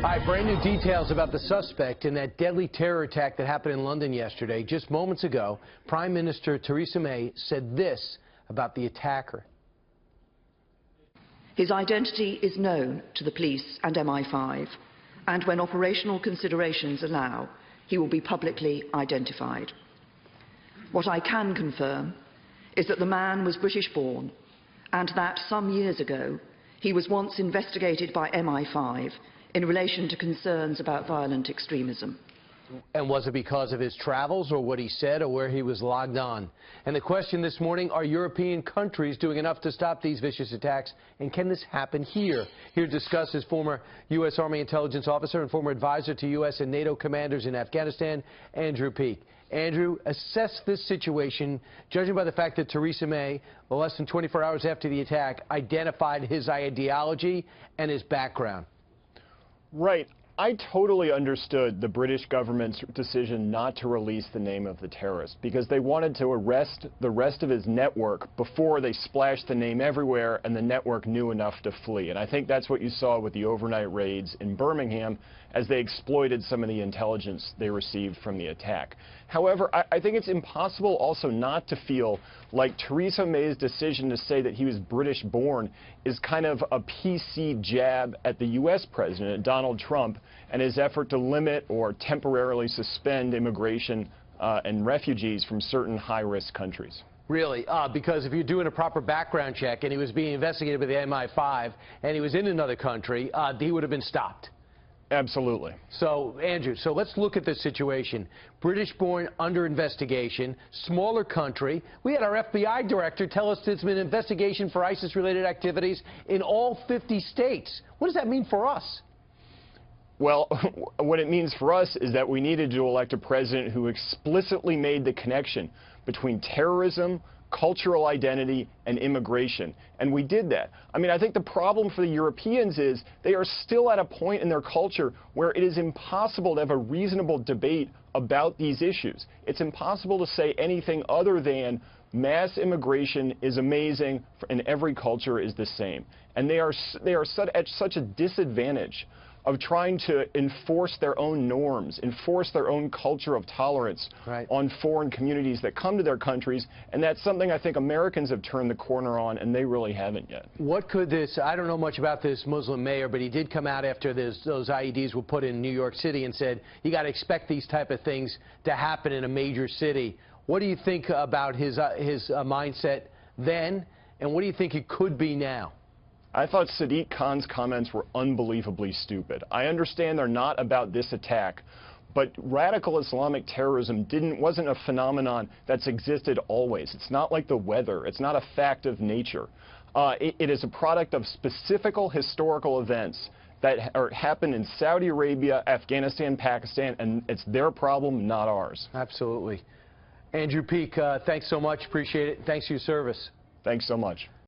Hi, brand new details about the suspect in that deadly terror attack that happened in London yesterday. Just moments ago, Prime Minister Theresa May said this about the attacker. His identity is known to the police and MI5, and when operational considerations allow, he will be publicly identified. What I can confirm is that the man was British-born, and that some years ago he was once investigated by MI5 in relation to concerns about violent extremism. And was it because of his travels or what he said or where he was logged on? And the question this morning, are European countries doing enough to stop these vicious attacks? And can this happen here? Here to discuss is former U.S. Army intelligence officer and former advisor to U.S. and NATO commanders in Afghanistan, Andrew Peek. Andrew, assess this situation, judging by the fact that Theresa May, less than 24 hours after the attack, identified his ideology and his background. Right. I totally understood the British government's decision not to release the name of the terrorist because they wanted to arrest the rest of his network before they splashed the name everywhere and the network knew enough to flee. And I think that's what you saw with the overnight raids in Birmingham as they exploited some of the intelligence they received from the attack. However, I think it's impossible also not to feel like Theresa May's decision to say that he was British-born is kind of a PC jab at the U.S. president, Donald Trump, and his effort to limit or temporarily suspend immigration and refugees from certain high-risk countries. Really? Because if you're doing a proper background check and he was being investigated by the MI5 and he was in another country, he would have been stopped. Absolutely. So, Andrew, let's look at this situation. British-born, under investigation, smaller country. We had our FBI director tell us there's been an investigation for ISIS-related activities in all 50 states. What does that mean for us? Well, what it means for us is that we needed to elect a president who explicitly made the connection between terrorism, cultural identity, and immigration. And we did that. I mean, I think the problem for the Europeans is they are still at a point in their culture where it is impossible to have a reasonable debate about these issues. It's impossible to say anything other than mass immigration is amazing and every culture is the same. And they are at such a disadvantage of trying to enforce their own norms, enforce their own culture of tolerance on foreign communities that come to their countries, and that's something I think Americans have turned the corner on, and they really haven't yet. What could this, I don't know much about this Muslim mayor, but he did come out after those IEDs were put in New York City and said, you got to expect these type of things to happen in a major city. What do you think about his mindset then, and what do you think it could be now? I thought Sadiq Khan's comments were unbelievably stupid. I understand they're not about this attack, but radical Islamic terrorism wasn't a phenomenon that's existed always. It's not like the weather. It's not a fact of nature. It is a product of specific historical events that happened in Saudi Arabia, Afghanistan, Pakistan, and it's their problem, not ours. Absolutely. Andrew Peek, thanks so much. Appreciate it. Thanks for your service. Thanks so much.